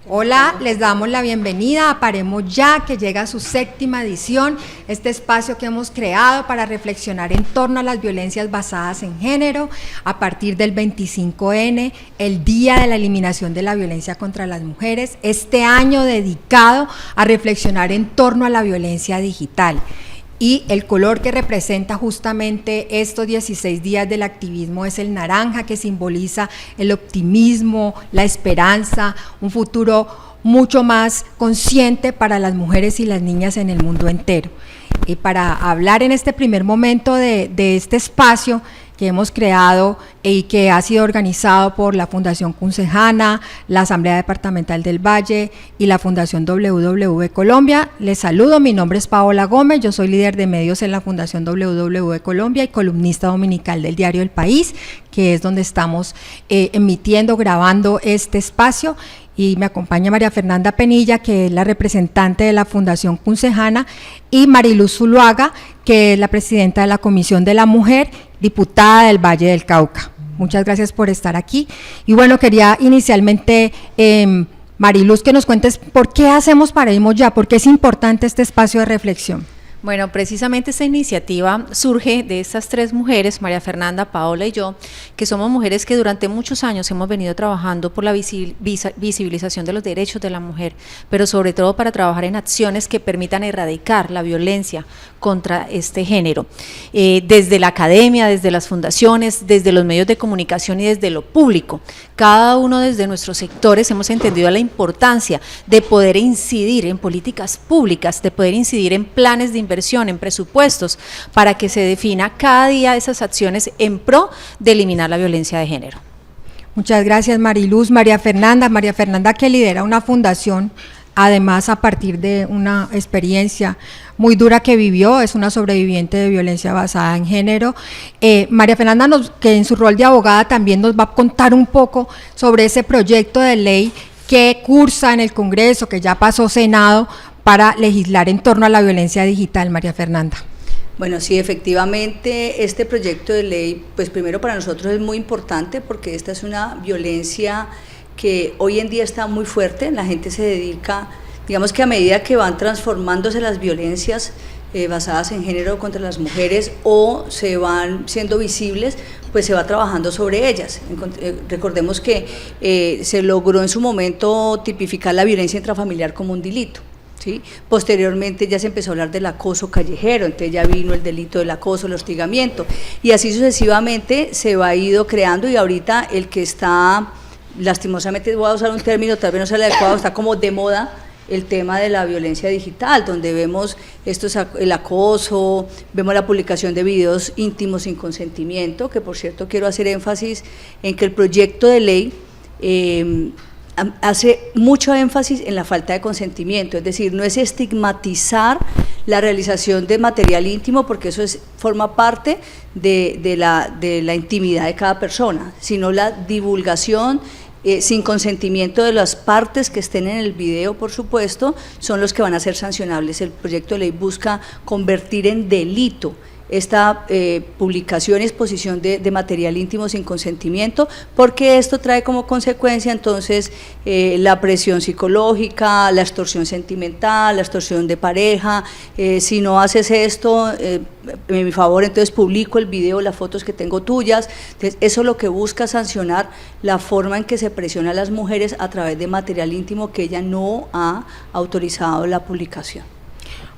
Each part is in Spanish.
Hola, les damos la bienvenida a Paremos Ya, que llega a su 7ª edición, este espacio que hemos creado para reflexionar en torno a las violencias basadas en género, a partir del 25N, el Día de la Eliminación de la Violencia contra las Mujeres, este año dedicado a reflexionar en torno a la violencia digital. Y el color que representa justamente estos 16 días del activismo es el naranja, que simboliza el optimismo, la esperanza, un futuro mucho más consciente para las mujeres y las niñas en el mundo entero. Y para hablar en este primer momento de este espacio que hemos creado y que ha sido organizado por la Fundación Cuncejana, la Asamblea Departamental del Valle y la Fundación WW Colombia. Les saludo, mi nombre es Paola Gómez, yo soy líder de medios en la Fundación WW Colombia y columnista dominical del diario El País, que es donde estamos emitiendo, grabando este espacio. Y me acompaña María Fernanda Penilla, que es la representante de la Fundación Cuncejana, y Mariluz Zuluaga, que es la presidenta de la Comisión de la Mujer, diputada del Valle del Cauca. Muchas gracias por estar aquí. Y bueno, quería inicialmente, Mariluz, que nos cuentes por qué hacemos Paremos Ya, por qué es importante este espacio de reflexión. Bueno, precisamente esta iniciativa surge de estas tres mujeres, María Fernanda, Paola y yo, que somos mujeres que durante muchos años hemos venido trabajando por la visibilización de los derechos de la mujer, pero sobre todo para trabajar en acciones que permitan erradicar la violencia contra este género. Desde la academia, desde las fundaciones, desde los medios de comunicación y desde lo público, cada uno desde nuestros sectores hemos entendido la importancia de poder incidir en políticas públicas, de poder incidir en planes de inversión, en presupuestos, para que se defina cada día esas acciones en pro de eliminar la violencia de género. Muchas gracias, Mariluz. María Fernanda, que lidera una fundación, además a partir de una experiencia muy dura que vivió, es una sobreviviente de violencia basada en género. María Fernanda, que en su rol de abogada también nos va a contar un poco sobre ese proyecto de ley que cursa en el Congreso, que ya pasó Senado, para legislar en torno a la violencia digital. María Fernanda. Bueno, sí, efectivamente, este proyecto de ley, pues primero para nosotros es muy importante porque esta es una violencia que hoy en día está muy fuerte, la gente se dedica, digamos que a medida que van transformándose las violencias basadas en género contra las mujeres o se van siendo visibles, pues se va trabajando sobre ellas. Recordemos que se logró en su momento tipificar la violencia intrafamiliar como un delito. ¿Sí? Posteriormente ya se empezó a hablar del acoso callejero, entonces ya vino el delito del acoso, el hostigamiento, y así sucesivamente se va ido creando, y ahorita el que está, lastimosamente voy a usar un término, tal vez no sea el adecuado, está como de moda el tema de la violencia digital, donde vemos el acoso, vemos la publicación de videos íntimos sin consentimiento, que por cierto quiero hacer énfasis en que el proyecto de ley hace mucho énfasis en la falta de consentimiento, es decir, no es estigmatizar la realización de material íntimo, porque eso forma parte de la intimidad de cada persona, sino la divulgación sin consentimiento de las partes que estén en el video, por supuesto, son los que van a ser sancionables. El proyecto de ley busca convertir en delito esta publicación y exposición de material íntimo sin consentimiento, porque esto trae como consecuencia entonces la presión psicológica, la extorsión sentimental, la extorsión de pareja. Si no haces esto, en mi favor, entonces publico el video, las fotos que tengo tuyas. Entonces, eso es lo que busca sancionar la forma en que se presiona a las mujeres a través de material íntimo que ella no ha autorizado la publicación.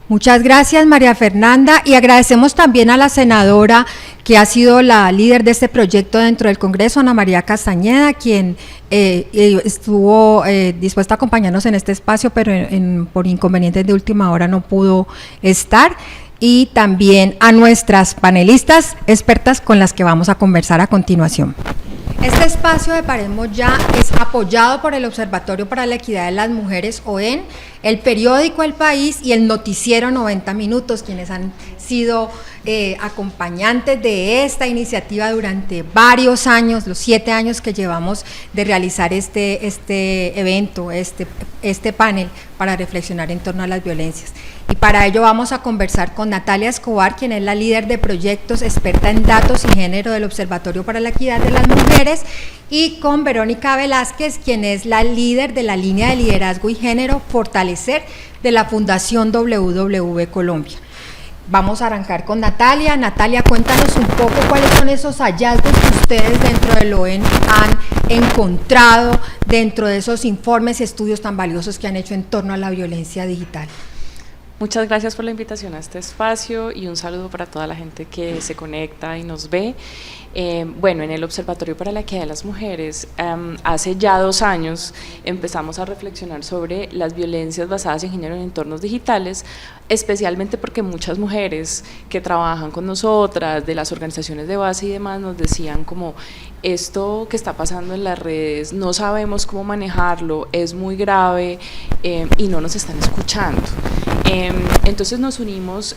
Muchas gracias, María Fernanda, y agradecemos también a la senadora que ha sido la líder de este proyecto dentro del Congreso, Ana María Castañeda, quien estuvo dispuesta a acompañarnos en este espacio, pero por inconvenientes de última hora no pudo estar, y también a nuestras panelistas expertas con las que vamos a conversar a continuación. Este espacio de Paremos Ya es apoyado por el Observatorio para la Equidad de las Mujeres, OEN, el periódico El País y el noticiero 90 Minutos, quienes han sido acompañantes de esta iniciativa durante varios años, los 7 años que llevamos de realizar este evento, este panel para reflexionar en torno a las violencias. Y para ello vamos a conversar con Natalia Escobar, quien es la líder de proyectos, experta en datos y género del Observatorio para la Equidad de las Mujeres, y con Verónica Velázquez, quien es la líder de la línea de liderazgo y género Fortalecer de la Fundación WW Colombia. Vamos a arrancar con Natalia. Natalia, cuéntanos un poco cuáles son esos hallazgos que ustedes dentro del OEN han encontrado dentro de esos informes y estudios tan valiosos que han hecho en torno a la violencia digital. Muchas gracias por la invitación a este espacio y un saludo para toda la gente que se conecta y nos ve. Bueno, en el Observatorio para la Equidad de las Mujeres, hace ya 2 años empezamos a reflexionar sobre las violencias basadas en género en entornos digitales, especialmente porque muchas mujeres que trabajan con nosotras, de las organizaciones de base y demás, nos decían como esto que está pasando en las redes, no sabemos cómo manejarlo, es muy grave y no nos están escuchando. Entonces nos unimos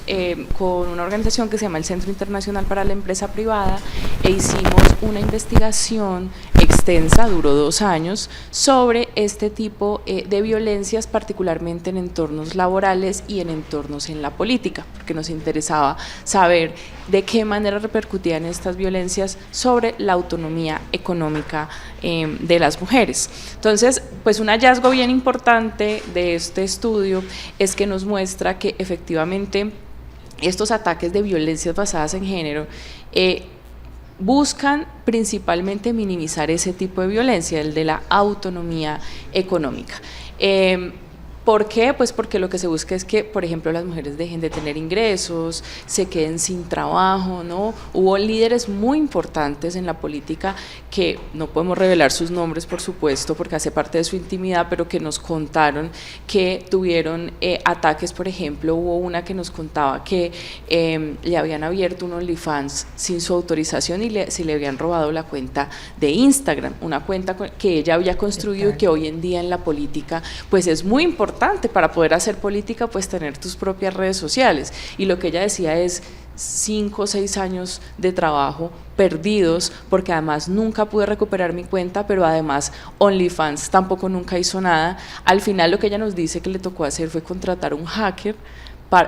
con una organización que se llama el Centro Internacional para la Empresa Privada e hicimos una investigación extensa, duró 2 años, sobre este tipo de violencias, particularmente en entornos laborales y en entornos en la política, porque nos interesaba saber de qué manera repercutían estas violencias sobre la autonomía económica de las mujeres. Entonces, pues un hallazgo bien importante de este estudio es que nos muestra que efectivamente estos ataques de violencias basadas en género buscan principalmente minimizar ese tipo de violencia, el de la autonomía económica. ¿Por qué? Pues porque lo que se busca es que, por ejemplo, las mujeres dejen de tener ingresos, se queden sin trabajo, ¿no? Hubo líderes muy importantes en la política que no podemos revelar sus nombres, por supuesto, porque hace parte de su intimidad, pero que nos contaron que tuvieron ataques. Por ejemplo, hubo una que nos contaba que le habían abierto un OnlyFans sin su autorización y se le habían robado la cuenta de Instagram, una cuenta que ella había construido y que hoy en día en la política pues es muy importante para poder hacer política, pues tener tus propias redes sociales. Y lo que ella decía es 5 o 6 años de trabajo perdidos, porque además nunca pude recuperar mi cuenta, pero además OnlyFans tampoco nunca hizo nada. Al final lo que ella nos dice que le tocó hacer fue contratar a un hacker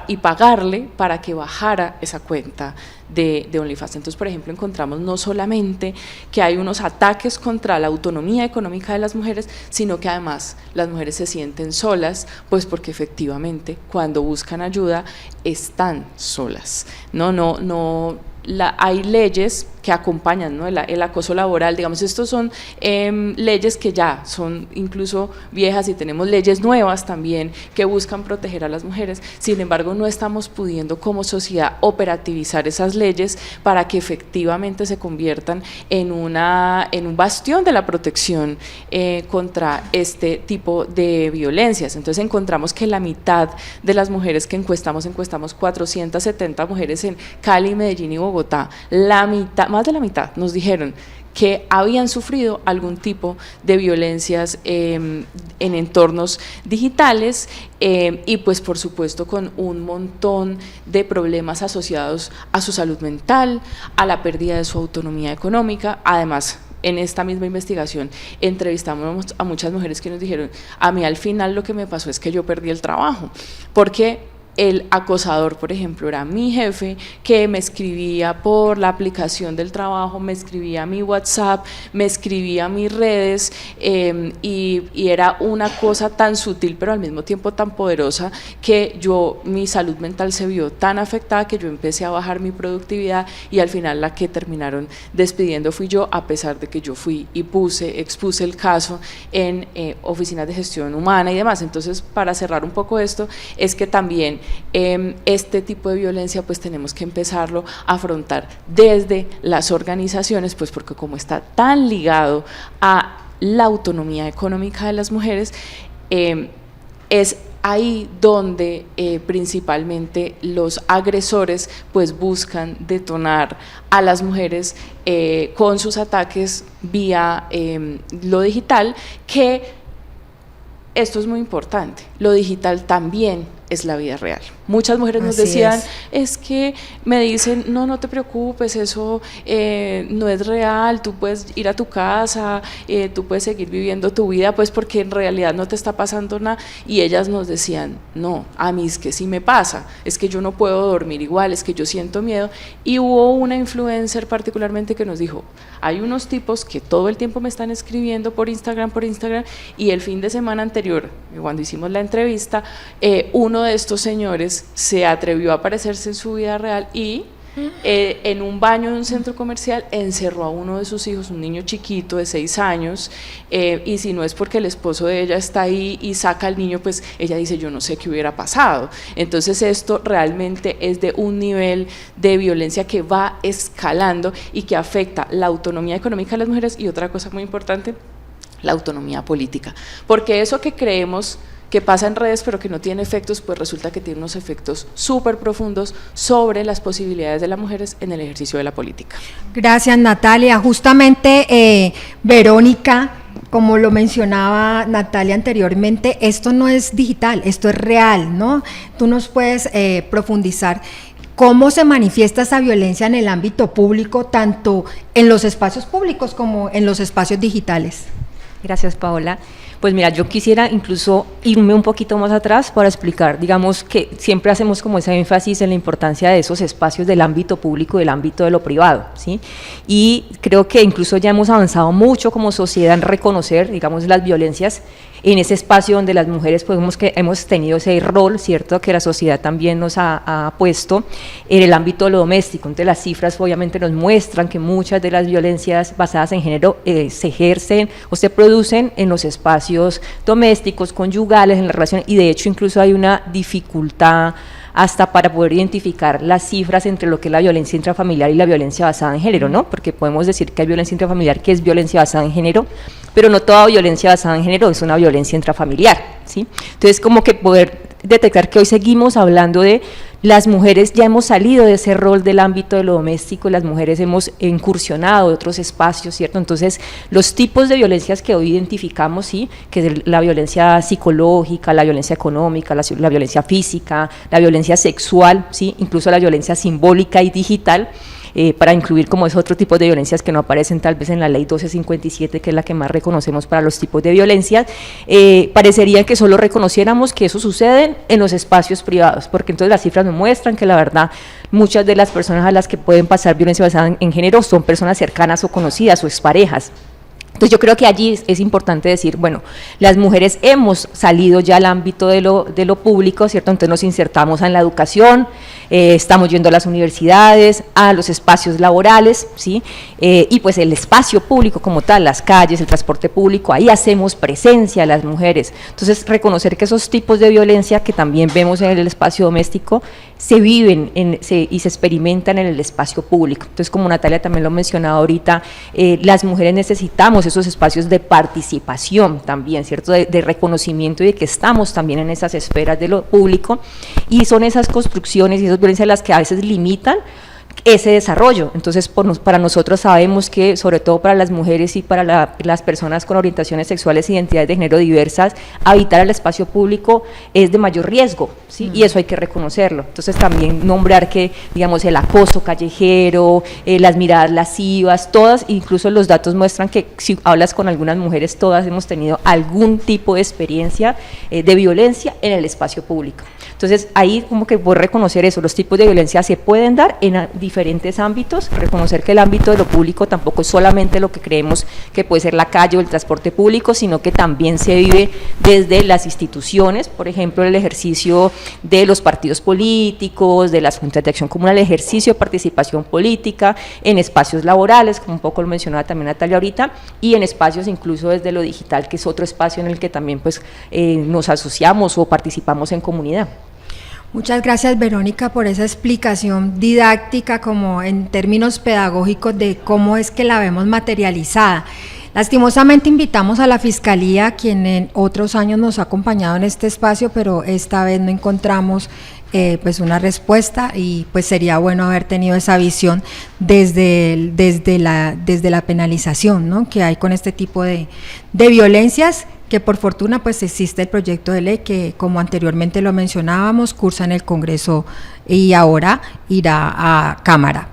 y pagarle para que bajara esa cuenta de OnlyFans. Entonces, por ejemplo, encontramos no solamente que hay unos ataques contra la autonomía económica de las mujeres, sino que además las mujeres se sienten solas, pues porque efectivamente cuando buscan ayuda están solas. Hay leyes que acompañan, ¿no? el acoso laboral, digamos, estos son leyes que ya son incluso viejas y tenemos leyes nuevas también que buscan proteger a las mujeres. Sin embargo, no estamos pudiendo como sociedad operativizar esas leyes para que efectivamente se conviertan en un bastión de la protección contra este tipo de violencias. Entonces encontramos que la mitad de las mujeres que encuestamos 470 mujeres en Cali, Medellín y Bogotá, más de la mitad nos dijeron que habían sufrido algún tipo de violencias en entornos digitales y pues por supuesto con un montón de problemas asociados a su salud mental, a la pérdida de su autonomía económica. Además, en esta misma investigación entrevistamos a muchas mujeres que nos dijeron, a mí al final lo que me pasó es que yo perdí el trabajo, porque el acosador, por ejemplo, era mi jefe que me escribía por la aplicación del trabajo, me escribía a mi WhatsApp, me escribía a mis redes y era una cosa tan sutil pero al mismo tiempo tan poderosa que mi salud mental se vio tan afectada que yo empecé a bajar mi productividad y al final la que terminaron despidiendo fui yo, a pesar de que yo fui y expuse el caso en oficinas de gestión humana y demás. Entonces, para cerrar un poco esto, es que también este tipo de violencia pues tenemos que empezarlo a afrontar desde las organizaciones, pues porque como está tan ligado a la autonomía económica de las mujeres, es ahí donde principalmente los agresores pues buscan detonar a las mujeres con sus ataques vía lo digital, que esto es muy importante, lo digital también es la vida real. Muchas mujeres nos decían, es que me dicen, no te preocupes, eso no es real, tú puedes ir a tu casa, tú puedes seguir viviendo tu vida, pues porque en realidad no te está pasando nada. Y ellas nos decían, no, a mí es que sí me pasa, es que yo no puedo dormir igual, es que yo siento miedo. Y hubo una influencer particularmente que nos dijo, hay unos tipos que todo el tiempo me están escribiendo por Instagram, y el fin de semana anterior, cuando hicimos la entrevista, uno de estos señores se atrevió a aparecerse en su vida real y en un baño de un centro comercial encerró a uno de sus hijos, un niño chiquito de 6 años, y si no es porque el esposo de ella está ahí y saca al niño, pues ella dice, yo no sé qué hubiera pasado. Entonces esto realmente es de un nivel de violencia que va escalando y que afecta la autonomía económica de las mujeres y otra cosa muy importante, la autonomía política, porque eso que creemos que pasa en redes pero que no tiene efectos, pues resulta que tiene unos efectos súper profundos sobre las posibilidades de las mujeres en el ejercicio de la política. Gracias, Natalia. Justamente, Verónica, como lo mencionaba Natalia anteriormente, esto no es digital, esto es real, ¿no? Tú nos puedes profundizar cómo se manifiesta esa violencia en el ámbito público, tanto en los espacios públicos como en los espacios digitales. Gracias, Paola. Pues mira, yo quisiera incluso irme un poquito más atrás para explicar, digamos que siempre hacemos como ese énfasis en la importancia de esos espacios del ámbito público y del ámbito de lo privado, ¿sí? Y creo que incluso ya hemos avanzado mucho como sociedad en reconocer, digamos, las violencias en ese espacio donde las mujeres pues hemos tenido ese rol, ¿cierto?, que la sociedad también nos ha puesto en el ámbito de lo doméstico. Entonces las cifras obviamente nos muestran que muchas de las violencias basadas en género se ejercen o se producen en los espacios domésticos, conyugales, en la relación, y de hecho incluso hay una dificultad hasta para poder identificar las cifras entre lo que es la violencia intrafamiliar y la violencia basada en género, ¿no? Porque podemos decir que hay violencia intrafamiliar que es violencia basada en género, pero no toda violencia basada en género es una violencia intrafamiliar, ¿sí? Entonces, como que poder detectar que hoy seguimos hablando de las mujeres, ya hemos salido de ese rol del ámbito de lo doméstico, las mujeres hemos incursionado en otros espacios, ¿cierto? Entonces, los tipos de violencias que hoy identificamos, ¿sí?, que es la violencia psicológica, la violencia económica, la violencia física, la violencia sexual, ¿sí?, incluso la violencia simbólica y digital, para incluir como es otro tipo de violencias que no aparecen tal vez en la ley 1257, que es la que más reconocemos para los tipos de violencias, parecería que solo reconociéramos que eso sucede en los espacios privados, porque entonces las cifras nos muestran que la verdad muchas de las personas a las que pueden pasar violencia basada en género son personas cercanas o conocidas o exparejas. Entonces yo creo que allí es importante decir, bueno, las mujeres hemos salido ya al ámbito de lo público, ¿cierto? Entonces nos insertamos en la educación, estamos yendo a las universidades, a los espacios laborales, ¿sí? Y pues el espacio público como tal, las calles, el transporte público, ahí hacemos presencia a las mujeres. Entonces reconocer que esos tipos de violencia que también vemos en el espacio doméstico se viven y se experimentan en el espacio público. Entonces, como Natalia también lo mencionaba ahorita, las mujeres necesitamos esos espacios de participación también, ¿cierto?, de reconocimiento y de que estamos también en esas esferas de lo público, y son esas construcciones y esas violencias las que a veces limitan ese desarrollo. Entonces para nosotros sabemos que sobre todo para las mujeres y para las personas con orientaciones sexuales e identidades de género diversas, habitar el espacio público es de mayor riesgo, ¿sí? Y eso hay que reconocerlo. Entonces también nombrar que, digamos, el acoso callejero, las miradas lascivas, todas, incluso los datos muestran que si hablas con algunas mujeres, todas hemos tenido algún tipo de experiencia de violencia en el espacio público. Entonces ahí como que voy a reconocer eso, los tipos de violencia se pueden dar en diferentes ámbitos, reconocer que el ámbito de lo público tampoco es solamente lo que creemos que puede ser la calle o el transporte público, sino que también se vive desde las instituciones, por ejemplo, el ejercicio de los partidos políticos, de las juntas de acción comunal, el ejercicio de participación política, en espacios laborales, como un poco lo mencionaba también Natalia ahorita, y en espacios incluso desde lo digital, que es otro espacio en el que también pues nos asociamos o participamos en comunidad. Muchas gracias, Verónica, por esa explicación didáctica como en términos pedagógicos de cómo es que la vemos materializada. Lastimosamente invitamos a la Fiscalía, quien en otros años nos ha acompañado en este espacio, pero esta vez no encontramos pues una respuesta, y pues sería bueno haber tenido esa visión desde la penalización, ¿no?, que hay con este tipo de violencias que por fortuna pues existe el proyecto de ley que, como anteriormente lo mencionábamos, cursa en el Congreso y ahora irá a Cámara.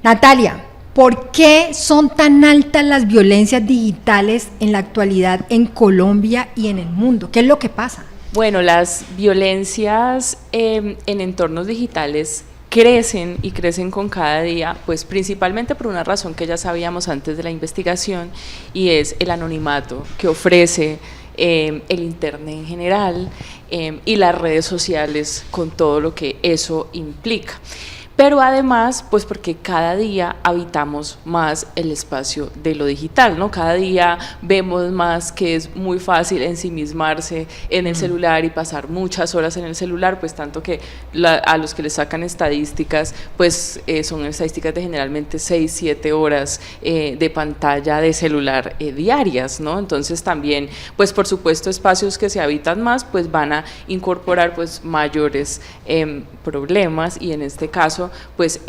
Natalia, ¿por qué son tan altas las violencias digitales en la actualidad en Colombia y en el mundo? ¿Qué es lo que pasa? Bueno, las violencias en entornos digitales crecen y crecen con cada día, pues principalmente por una razón que ya sabíamos antes de la investigación, y es el anonimato que ofrece el Internet en general y las redes sociales con todo lo que eso implica. Pero además, pues porque cada día habitamos más el espacio de lo digital, ¿no? Cada día vemos más que es muy fácil ensimismarse en el celular y pasar muchas horas en el celular, pues tanto que a los que les sacan estadísticas, pues son estadísticas de generalmente 6, 7 horas de pantalla de celular diarias, ¿no? Entonces también, pues por supuesto, espacios que se habitan más, pues van a incorporar pues mayores problemas, y en este caso pues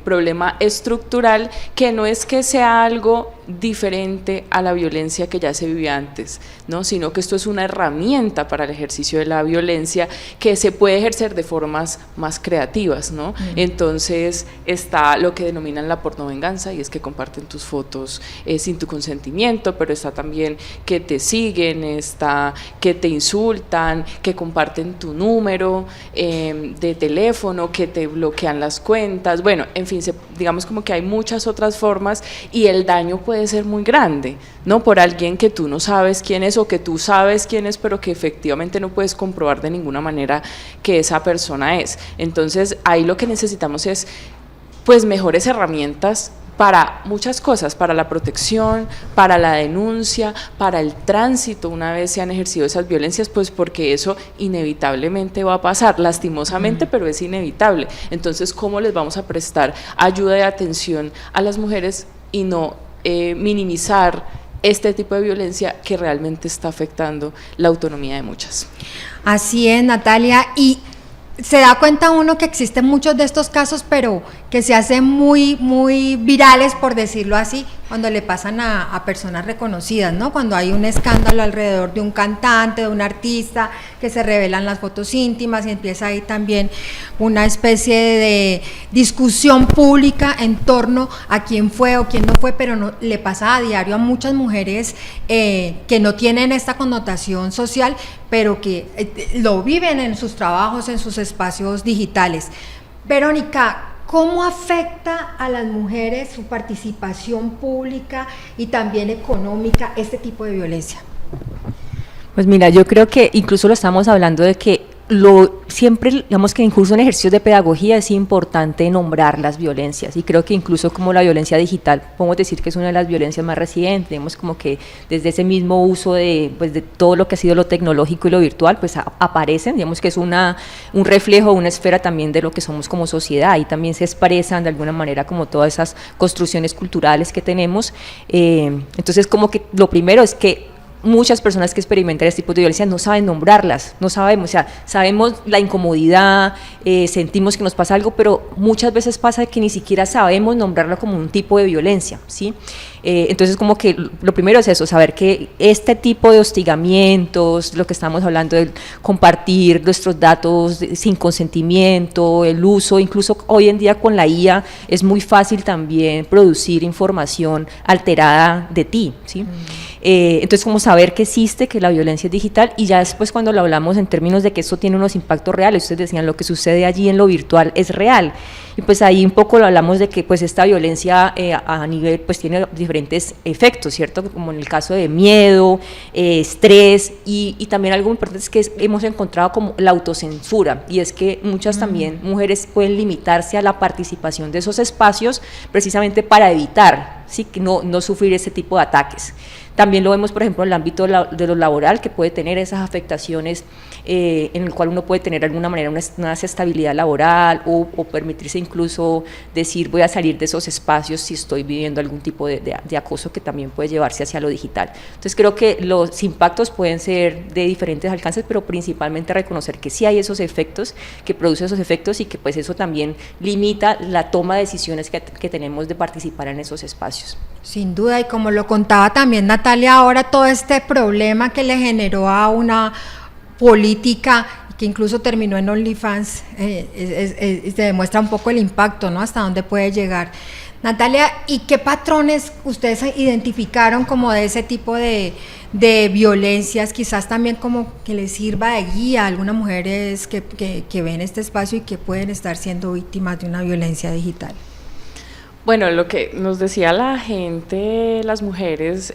problema estructural, que no es que sea algo diferente a la violencia que ya se vivía antes, ¿no? Sino que esto es una herramienta para el ejercicio de la violencia que se puede ejercer de formas más creativas, ¿no? Entonces está lo que denominan la pornovenganza, y es que comparten tus fotos sin tu consentimiento, pero está también que te siguen, está que te insultan, que comparten tu número de teléfono, que te bloquean las cuentas, bueno, en fin, digamos como que hay muchas otras formas, y el daño puede ser muy grande, ¿no? Por alguien que tú no sabes quién es, o que tú sabes quién es, pero que efectivamente no puedes comprobar de ninguna manera que esa persona es. Entonces ahí lo que necesitamos es pues mejores herramientas para muchas cosas, para la protección, para la denuncia, para el tránsito una vez se han ejercido esas violencias, pues porque eso inevitablemente va a pasar, lastimosamente, pero es inevitable. Entonces, ¿cómo les vamos a prestar ayuda y atención a las mujeres y no minimizar este tipo de violencia que realmente está afectando la autonomía de muchas? Así es, Natalia, y se da cuenta uno que existen muchos de estos casos, pero que se hacen muy virales, por decirlo así, cuando le pasan a personas reconocidas, ¿no? Cuando hay un escándalo alrededor de un cantante, de un artista, que se revelan las fotos íntimas y empieza ahí también una especie de discusión pública en torno a quién fue o quién no fue, pero no, le pasa a diario a muchas mujeres que no tienen esta connotación social, pero que lo viven en sus trabajos, en sus espacios digitales. Verónica, ¿cómo afecta a las mujeres su participación pública y también económica este tipo de violencia? Pues mira, yo creo que incluso lo estamos hablando de que siempre, digamos que incluso en ejercicios de pedagogía es importante nombrar las violencias, y creo que incluso como la violencia digital, podemos decir que es una de las violencias más recientes, digamos como que desde ese mismo uso de todo lo que ha sido lo tecnológico y lo virtual, pues aparecen, digamos que es un reflejo, una esfera también de lo que somos como sociedad, y también se expresan de alguna manera como todas esas construcciones culturales que tenemos. Entonces como que lo primero es que muchas personas que experimentan este tipo de violencia no saben nombrarlas, no sabemos, o sea, sabemos la incomodidad, sentimos que nos pasa algo, pero muchas veces pasa que ni siquiera sabemos nombrarlo como un tipo de violencia, ¿sí? Entonces como que lo primero es eso, saber que este tipo de hostigamientos, lo que estamos hablando de compartir nuestros datos sin consentimiento, el uso, incluso hoy en día con la IA es muy fácil también producir información alterada de ti, ¿sí? Entonces como saber que existe, que la violencia es digital, y ya después cuando lo hablamos en términos de que eso tiene unos impactos reales, ustedes decían lo que sucede allí en lo virtual es real, y pues ahí un poco lo hablamos de que pues esta violencia a nivel pues tiene diferentes efectos, ¿cierto? Como en el caso de miedo, estrés, y también algo importante es que hemos encontrado como la autocensura, y es que muchas también mujeres pueden limitarse a la participación de esos espacios precisamente para evitar, ¿sí? Que no sufrir ese tipo de ataques. También lo vemos, por ejemplo, en el ámbito de lo laboral, que puede tener esas afectaciones en el cual uno puede tener de alguna manera una estabilidad laboral o permitirse incluso decir voy a salir de esos espacios si estoy viviendo algún tipo de acoso que también puede llevarse hacia lo digital. Entonces creo que los impactos pueden ser de diferentes alcances, pero principalmente reconocer que sí hay esos efectos, que produce esos efectos, y que pues eso también limita la toma de decisiones que tenemos de participar en esos espacios. Sin duda, y como lo contaba también Natalia, Natalia, ahora todo este problema que le generó a una política que incluso terminó en OnlyFans, se demuestra un poco el impacto, ¿no? Hasta dónde puede llegar. Natalia, ¿y qué patrones ustedes identificaron como de ese tipo de violencias, quizás también como que les sirva de guía a algunas mujeres que ven este espacio y que pueden estar siendo víctimas de una violencia digital? Bueno, lo que nos decía la gente, las mujeres,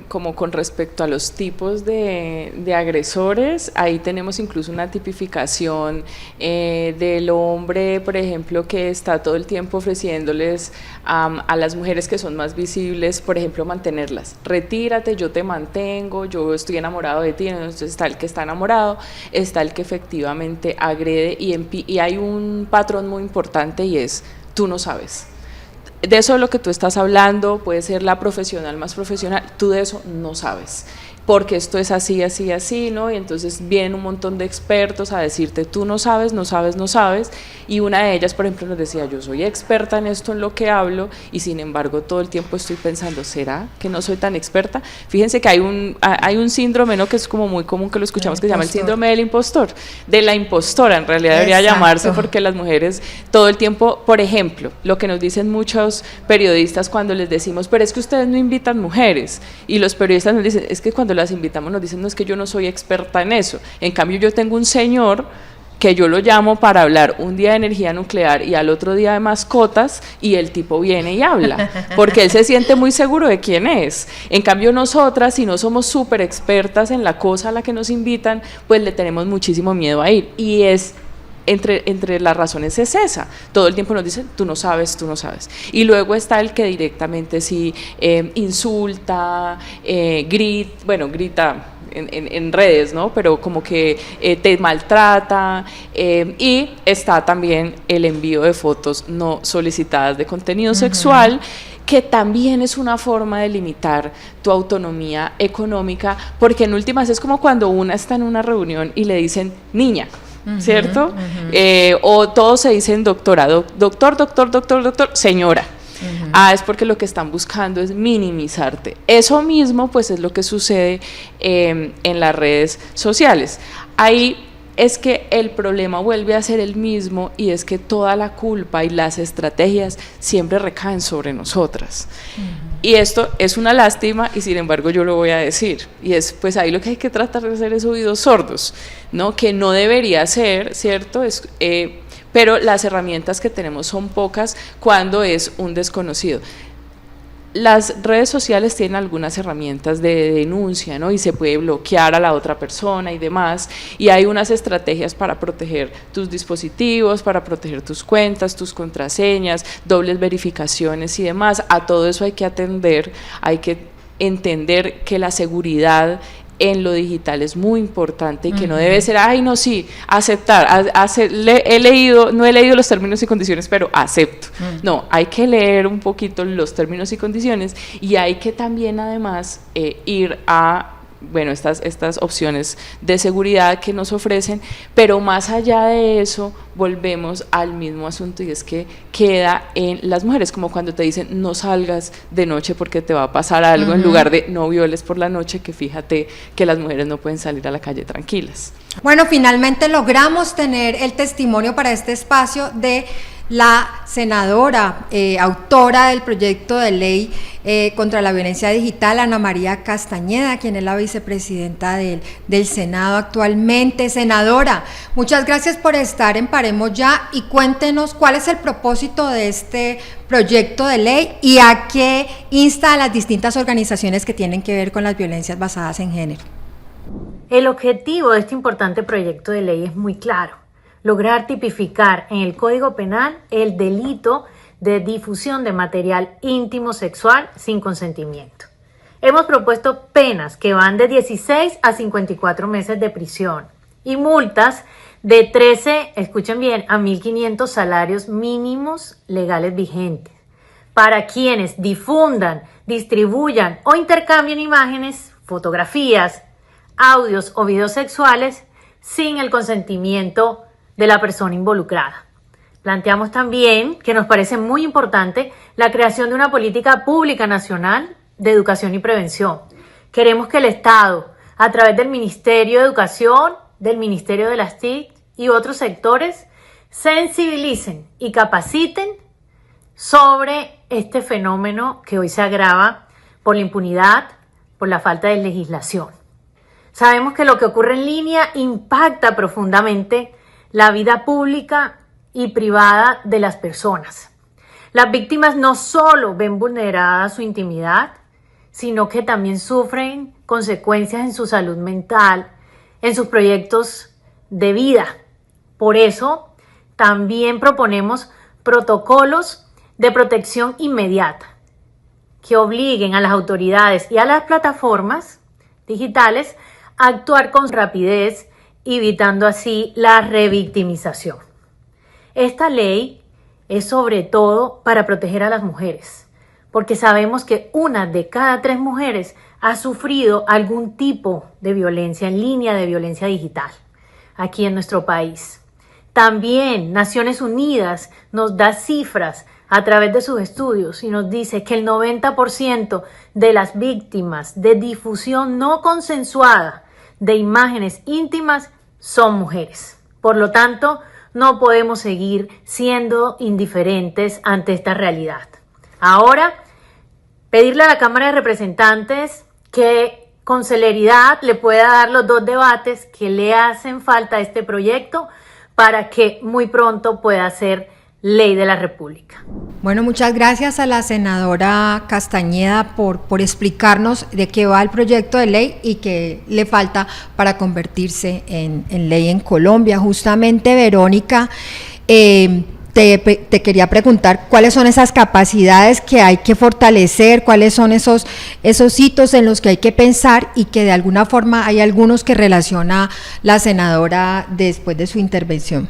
como con respecto a los tipos de agresores, ahí tenemos incluso una tipificación del hombre, por ejemplo, que está todo el tiempo ofreciéndoles a las mujeres que son más visibles, por ejemplo, mantenerlas. Retírate, yo te mantengo, yo estoy enamorado de ti. Entonces está el que está enamorado, está el que efectivamente agrede y hay un patrón muy importante y es, tú no sabes. De eso de lo que tú estás hablando, puede ser la profesional más profesional, tú de eso no sabes, porque esto es así, así, así, ¿no? Y entonces vienen un montón de expertos a decirte, tú no sabes, no sabes, no sabes, y una de ellas, por ejemplo, nos decía, yo soy experta en esto, en lo que hablo, y sin embargo todo el tiempo estoy pensando, ¿será que no soy tan experta? Fíjense que hay un síndrome, ¿no?, que es como muy común que lo escuchamos, que se llama el síndrome del impostor, de la impostora, en realidad debería llamarse, porque las mujeres todo el tiempo, por ejemplo, lo que nos dicen muchos periodistas cuando les decimos, pero es que ustedes no invitan mujeres, y los periodistas nos dicen, es que cuando las invitamos nos dicen, no, es que yo no soy experta en eso. En cambio yo tengo un señor que yo lo llamo para hablar un día de energía nuclear y al otro día de mascotas, y el tipo viene y habla, porque él se siente muy seguro de quién es. En cambio nosotras, si no somos súper expertas en la cosa a la que nos invitan, pues le tenemos muchísimo miedo a ir, y es entre las razones es esa, todo el tiempo nos dicen, tú no sabes, y luego está el que directamente sí insulta, grita en redes, ¿no? Pero como que te maltrata, y está también el envío de fotos no solicitadas de contenido sexual, que también es una forma de limitar tu autonomía económica, porque en últimas es como cuando una está en una reunión y le dicen, niña, ¿cierto? O todos se dicen doctora, doctor, señora. Es porque lo que están buscando es minimizarte. Eso mismo pues es lo que sucede en las redes sociales. Ahí es que el problema vuelve a ser el mismo, y es que toda la culpa y las estrategias siempre recaen sobre nosotras. Y esto es una lástima, y sin embargo yo lo voy a decir, y es pues ahí lo que hay que tratar de hacer es oídos sordos, ¿no? Que no debería ser, ¿cierto? Pero las herramientas que tenemos son pocas cuando es un desconocido. Las redes sociales tienen algunas herramientas de denuncia, ¿no? Y se puede bloquear a la otra persona y demás, y hay unas estrategias para proteger tus dispositivos, para proteger tus cuentas, tus contraseñas, dobles verificaciones y demás. A todo eso hay que atender, hay que entender que la seguridad en lo digital es muy importante y que no debe ser, ay no, sí, aceptar, no he leído los términos y condiciones, pero acepto. No, hay que leer un poquito los términos y condiciones, y hay que también además ir a estas opciones de seguridad que nos ofrecen, pero más allá de eso volvemos al mismo asunto, y es que queda en las mujeres, como cuando te dicen no salgas de noche porque te va a pasar algo, en lugar de no violes por la noche, que fíjate que las mujeres no pueden salir a la calle tranquilas. Bueno, finalmente logramos tener el testimonio para este espacio de la senadora, autora del proyecto de ley contra la violencia digital, Ana María Castañeda, quien es la vicepresidenta del Senado actualmente. Senadora, muchas gracias por estar en Paremos Ya, y cuéntenos cuál es el propósito de este proyecto de ley y a qué insta a las distintas organizaciones que tienen que ver con las violencias basadas en género. El objetivo de este importante proyecto de ley es muy claro: lograr tipificar en el Código Penal el delito de difusión de material íntimo sexual sin consentimiento. Hemos propuesto penas que van de 16 a 54 meses de prisión y multas de 13, escuchen bien, a 1.500 salarios mínimos legales vigentes para quienes difundan, distribuyan o intercambien imágenes, fotografías, audios o videos sexuales sin el consentimiento de la persona involucrada. Planteamos también que nos parece muy importante la creación de una política pública nacional de educación y prevención Queremos que el Estado, a través del Ministerio de Educación, del Ministerio de las TIC y otros sectores, sensibilicen y capaciten sobre este fenómeno que hoy se agrava por la impunidad, por la falta de legislación. Sabemos que lo que ocurre en línea impacta profundamente la vida pública y privada de las personas. Las víctimas no solo ven vulnerada su intimidad, sino que también sufren consecuencias en su salud mental, en sus proyectos de vida. Por eso, también proponemos protocolos de protección inmediata que obliguen a las autoridades y a las plataformas digitales a actuar con rapidez, evitando así la revictimización. Esta ley es sobre todo para proteger a las mujeres, porque sabemos que 1 de cada 3 mujeres ha sufrido algún tipo de violencia en línea, de violencia digital, aquí en nuestro país. También Naciones Unidas nos da cifras a través de sus estudios y nos dice que el 90% de las víctimas de difusión no consensuada de imágenes íntimas son mujeres. Por lo tanto, no podemos seguir siendo indiferentes ante esta realidad. Ahora, pedirle a la Cámara de Representantes que con celeridad le pueda dar los 2 debates que le hacen falta a este proyecto para que muy pronto pueda ser ley de la República. Bueno, muchas gracias a la senadora Castañeda por explicarnos de qué va el proyecto de ley y qué le falta para convertirse en ley en Colombia. Justamente, Verónica, te quería preguntar cuáles son esas capacidades que hay que fortalecer, cuáles son esos hitos en los que hay que pensar y que de alguna forma hay algunos que relaciona la senadora después de su intervención.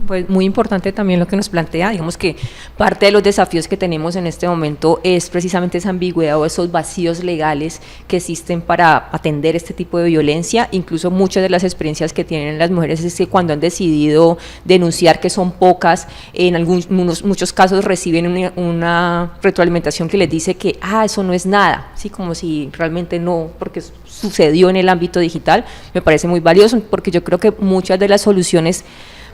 Pues muy importante también lo que nos plantea, digamos que parte de los desafíos que tenemos en este momento es precisamente esa ambigüedad o esos vacíos legales que existen para atender este tipo de violencia. Incluso muchas de las experiencias que tienen las mujeres es que cuando han decidido denunciar, que son pocas, en muchos casos reciben una retroalimentación que les dice que eso no es nada, ¿sí? Como si realmente no, porque sucedió en el ámbito digital. Me parece muy valioso porque yo creo que muchas de las soluciones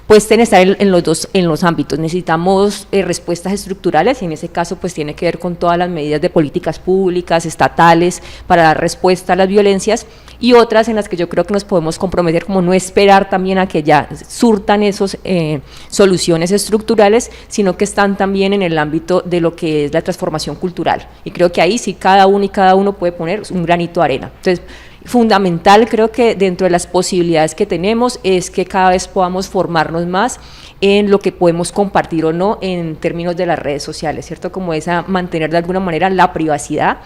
pueden estar en los ámbitos. Necesitamos respuestas estructurales y en ese caso pues tiene que ver con todas las medidas de políticas públicas, estatales, para dar respuesta a las violencias, y otras en las que yo creo que nos podemos comprometer, como no esperar también a que ya surtan esos soluciones estructurales, sino que están también en el ámbito de lo que es la transformación cultural, y creo que ahí sí cada uno puede poner un granito de arena. Entonces, fundamental, creo que dentro de las posibilidades que tenemos es que cada vez podamos formarnos más en lo que podemos compartir o no en términos de las redes sociales, ¿cierto? Como esa, mantener de alguna manera la privacidad,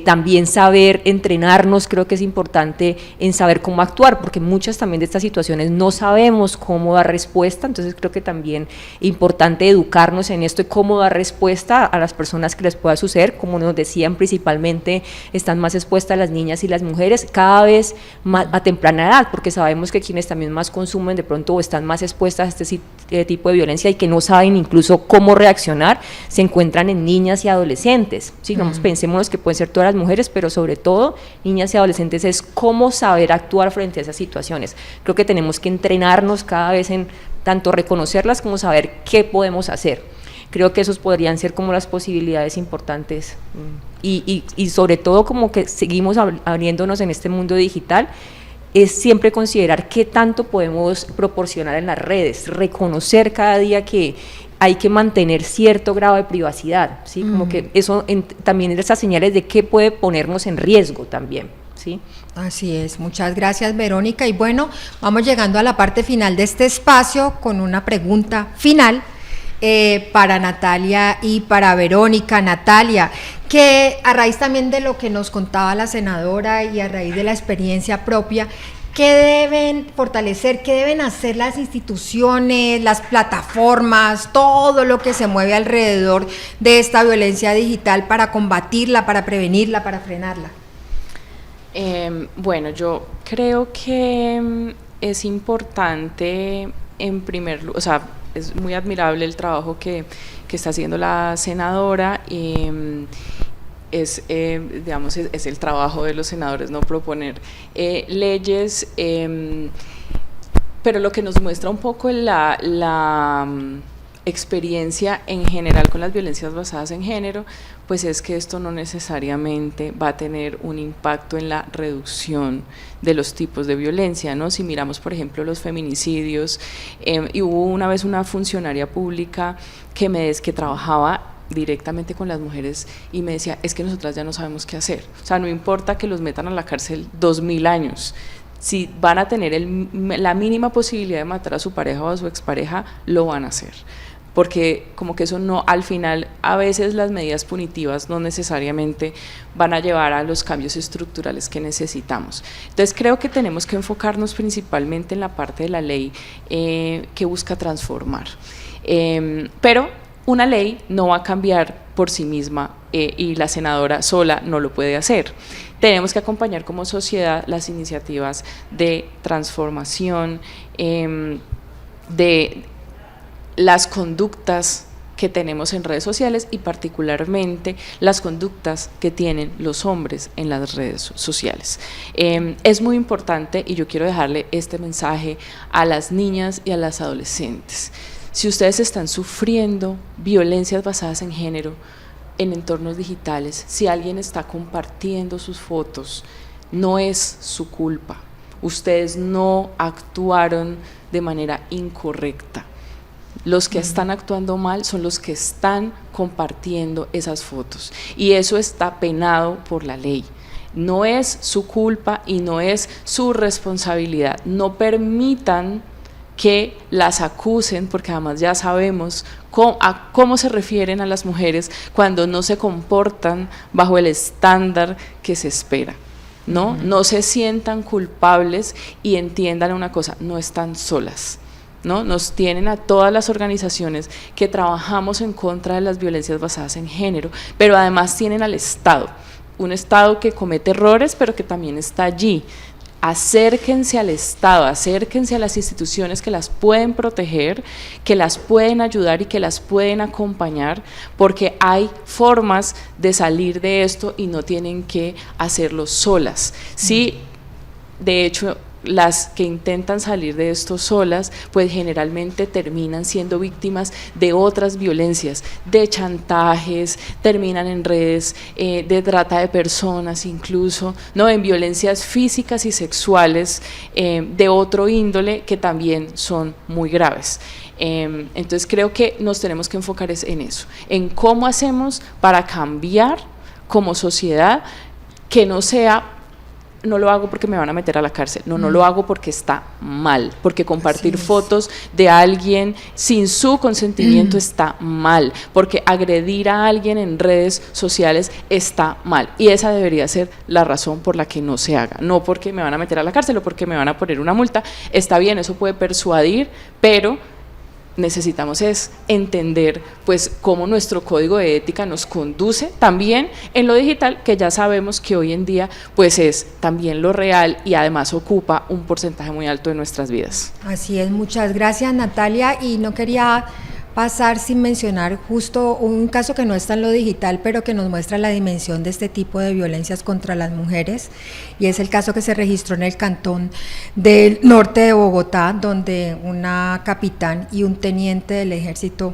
también saber entrenarnos, creo que es importante en saber cómo actuar, porque muchas también de estas situaciones no sabemos cómo dar respuesta, entonces creo que también es importante educarnos en esto y cómo dar respuesta a las personas que les pueda suceder. Como nos decían, principalmente están más expuestas las niñas y las mujeres, cada vez más a temprana edad, porque sabemos que quienes también más consumen de pronto o están más expuestas a este tipo de violencia y que no saben incluso cómo reaccionar, se encuentran en niñas y adolescentes, ¿sí? Pensemos que pueden ser todas las mujeres, pero sobre todo niñas y adolescentes, es cómo saber actuar frente a esas situaciones. Creo que tenemos que entrenarnos cada vez en tanto reconocerlas como saber qué podemos hacer. Creo que esos podrían ser como las posibilidades importantes y sobre todo como que seguimos abriéndonos en este mundo digital, es siempre considerar qué tanto podemos proporcionar en las redes, reconocer cada día que hay que mantener cierto grado de privacidad, ¿sí? Como que eso también es esas señales de qué puede ponernos en riesgo también, ¿sí? Así es, muchas gracias, Verónica, y bueno, vamos llegando a la parte final de este espacio con una pregunta final para Natalia y para Verónica. Natalia, que a raíz también de lo que nos contaba la senadora y a raíz de la experiencia propia, ¿qué deben fortalecer, qué deben hacer las instituciones, las plataformas, todo lo que se mueve alrededor de esta violencia digital para combatirla, para prevenirla, para frenarla? Bueno, yo creo que es importante, en primer lugar, o sea, es muy admirable el trabajo que está haciendo la senadora, digamos, es el trabajo de los senadores, no proponer leyes, pero lo que nos muestra un poco la experiencia en general con las violencias basadas en género, pues es que esto no necesariamente va a tener un impacto en la reducción de los tipos de violencia, ¿no? Si miramos, por ejemplo, los feminicidios, y hubo una vez una funcionaria pública que trabajaba directamente con las mujeres y me decía, es que nosotras ya no sabemos qué hacer, o sea, no importa que los metan a la cárcel 2000 años, si van a tener la mínima posibilidad de matar a su pareja o a su expareja, lo van a hacer, porque como que eso no, al final a veces las medidas punitivas no necesariamente van a llevar a los cambios estructurales que necesitamos. Entonces creo que tenemos que enfocarnos principalmente en la parte de la ley que busca transformar, pero una ley no va a cambiar por sí misma y la senadora sola no lo puede hacer. Tenemos que acompañar como sociedad las iniciativas de transformación, de las conductas que tenemos en redes sociales y particularmente las conductas que tienen los hombres en las redes sociales. Es muy importante y yo quiero dejarle este mensaje a las niñas y a las adolescentes. Si ustedes están sufriendo violencias basadas en género en entornos digitales, si alguien está compartiendo sus fotos, no es su culpa. Ustedes no actuaron de manera incorrecta. Los que están actuando mal son los que están compartiendo esas fotos y eso está penado por la ley. No es su culpa y no es su responsabilidad. No permitan que las acusen, porque además ya sabemos cómo se refieren a las mujeres cuando no se comportan bajo el estándar que se espera, ¿no? No se sientan culpables y entiendan una cosa, no están solas, ¿no? Nos tienen a todas las organizaciones que trabajamos en contra de las violencias basadas en género, pero además tienen al Estado, un Estado que comete errores, pero que también está allí. Acérquense al Estado, acérquense a las instituciones que las pueden proteger, que las pueden ayudar y que las pueden acompañar, porque hay formas de salir de esto y no tienen que hacerlo solas. Sí, de hecho, las que intentan salir de esto solas, pues generalmente terminan siendo víctimas de otras violencias, de chantajes, terminan en redes de trata de personas incluso, ¿no? En violencias físicas y sexuales de otro índole que también son muy graves. Entonces creo que nos tenemos que enfocar en eso, en cómo hacemos para cambiar como sociedad, que no sea no lo hago porque me van a meter a la cárcel, no lo hago porque está mal, porque compartir fotos de alguien sin su consentimiento está mal, porque agredir a alguien en redes sociales está mal, y esa debería ser la razón por la que no se haga, no porque me van a meter a la cárcel o porque me van a poner una multa. Está bien, eso puede persuadir, pero necesitamos es entender pues cómo nuestro código de ética nos conduce también en lo digital, que ya sabemos que hoy en día pues es también lo real y además ocupa un porcentaje muy alto de nuestras vidas. Así es, muchas gracias Natalia, y no quería pasar sin mencionar justo un caso que no está en lo digital, pero que nos muestra la dimensión de este tipo de violencias contra las mujeres, y es el caso que se registró en el cantón del norte de Bogotá, donde una capitán y un teniente del ejército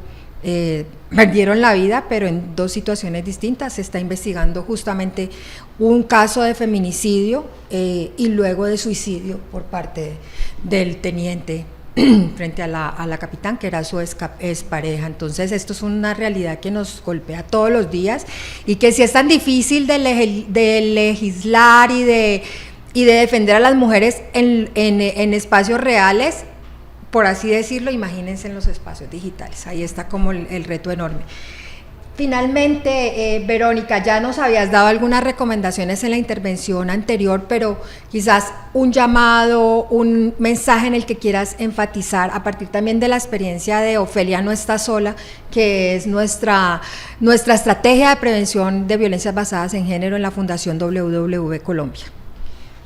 perdieron la vida, pero en dos situaciones distintas. Se está investigando justamente un caso de feminicidio y luego de suicidio por parte del teniente frente a la capitán, que era su expareja. Entonces esto es una realidad que nos golpea todos los días, y que si es tan difícil de legislar y de defender a las mujeres en espacios reales, por así decirlo, imagínense en los espacios digitales. Ahí está como el reto enorme. Finalmente, Verónica, ya nos habías dado algunas recomendaciones en la intervención anterior, pero quizás un llamado, un mensaje en el que quieras enfatizar, a partir también de la experiencia de Ofelia No Está Sola, que es nuestra estrategia de prevención de violencias basadas en género en la Fundación WWW Colombia.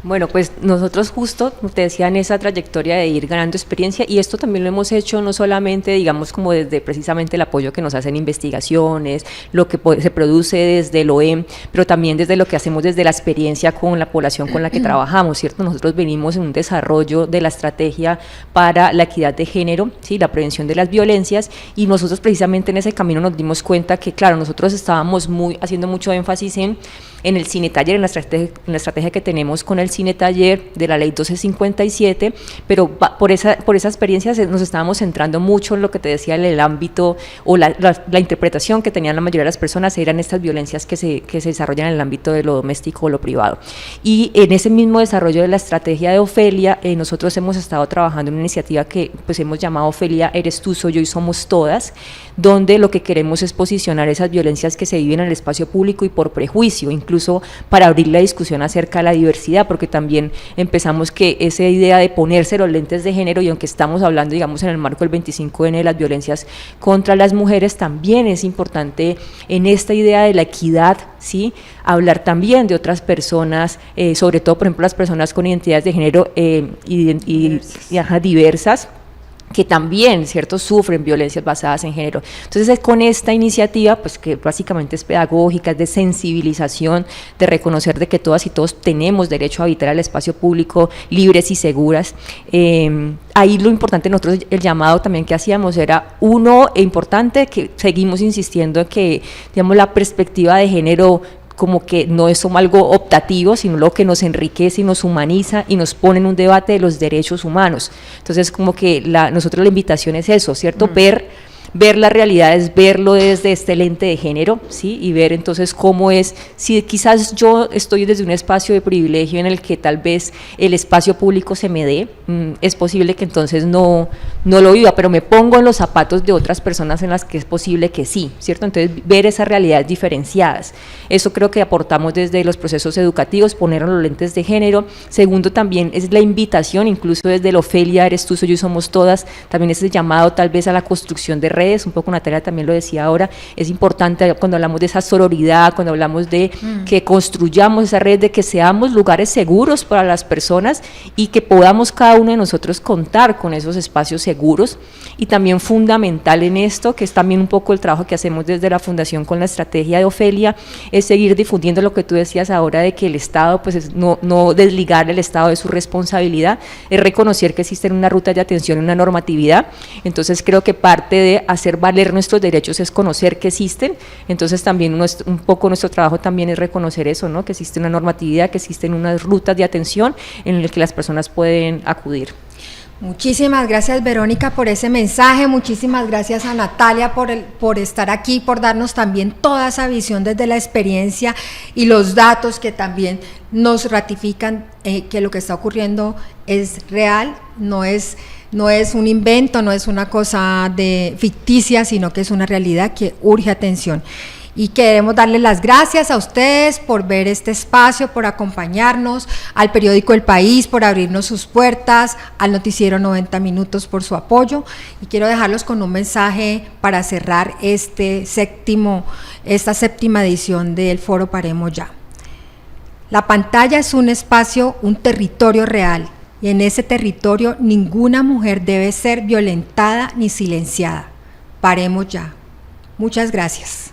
Bueno, pues nosotros justo, como te decía, en esa trayectoria de ir ganando experiencia, y esto también lo hemos hecho no solamente, digamos, como desde precisamente el apoyo que nos hacen investigaciones, lo que se produce desde el OEM, pero también desde lo que hacemos desde la experiencia con la población con la que trabajamos, ¿cierto? Nosotros venimos en un desarrollo de la estrategia para la equidad de género, ¿sí? La prevención de las violencias, y nosotros precisamente en ese camino nos dimos cuenta que, claro, nosotros estábamos haciendo mucho énfasis en el cine taller, en la estrategia que tenemos con el cine taller de la ley 1257, pero por esa experiencia nos estábamos centrando mucho en lo que te decía, en el ámbito o la interpretación que tenían la mayoría de las personas eran estas violencias que se desarrollan en el ámbito de lo doméstico o lo privado. Y en ese mismo desarrollo de la estrategia de Ofelia, nosotros hemos estado trabajando en una iniciativa que pues hemos llamado Ofelia, eres tú, soy yo y somos todas, donde lo que queremos es posicionar esas violencias que se viven en el espacio público y por prejuicio, incluso para abrir la discusión acerca de la diversidad, porque también empezamos que esa idea de ponerse los lentes de género, y aunque estamos hablando, digamos, en el marco del 25N de las violencias contra las mujeres, también es importante en esta idea de la equidad, ¿sí? Hablar también de otras personas, sobre todo, por ejemplo, las personas con identidades de género diversas, que también, ¿cierto?, sufren violencias basadas en género. Entonces, con esta iniciativa, pues que básicamente es pedagógica, es de sensibilización, de reconocer de que todas y todos tenemos derecho a habitar el espacio público libres y seguras. Ahí lo importante nosotros, el llamado también que hacíamos era, importante que seguimos insistiendo en que, digamos, la perspectiva de género como que no es como algo optativo, sino lo que nos enriquece y nos humaniza y nos pone en un debate de los derechos humanos. Entonces, como que nosotros la invitación es eso, ¿cierto? Ver la realidad es verlo desde este lente de género, ¿sí? Y ver entonces cómo es, si quizás yo estoy desde un espacio de privilegio en el que tal vez el espacio público se me dé, es posible que entonces no lo viva, pero me pongo en los zapatos de otras personas en las que es posible que sí, ¿cierto? Entonces ver esas realidades diferenciadas, eso creo que aportamos desde los procesos educativos, poner los lentes de género. Segundo, también es la invitación, incluso desde el Ofelia, eres tú, soy yo, somos todas, también es el llamado tal vez a la construcción de redes, un poco Natalia también lo decía ahora, es importante cuando hablamos de esa sororidad, cuando hablamos de que construyamos esa red, de que seamos lugares seguros para las personas y que podamos cada uno de nosotros contar con esos espacios seguros. Y también fundamental en esto, que es también un poco el trabajo que hacemos desde la Fundación con la estrategia de Ofelia, es seguir difundiendo lo que tú decías ahora de que el Estado, pues es no desligar el Estado de su responsabilidad, es reconocer que existen una ruta de atención y una normatividad. Entonces creo que parte de hacer valer nuestros derechos es conocer que existen. Entonces también un poco nuestro trabajo también es reconocer eso, ¿no? Que existe una normatividad, que existen unas rutas de atención en las que las personas pueden acudir. Muchísimas gracias, Verónica, por ese mensaje. Muchísimas gracias a Natalia por estar aquí, por darnos también toda esa visión desde la experiencia y los datos que también nos ratifican que lo que está ocurriendo es real, no es un invento, no es una cosa ficticia, sino que es una realidad que urge atención. Y queremos darles las gracias a ustedes por ver este espacio, por acompañarnos, al periódico El País por abrirnos sus puertas, al noticiero 90 Minutos por su apoyo, y quiero dejarlos con un mensaje para cerrar esta séptima edición del Foro Paremos Ya. La pantalla es un espacio, un territorio real, y en ese territorio ninguna mujer debe ser violentada ni silenciada. Paremos ya. Muchas gracias.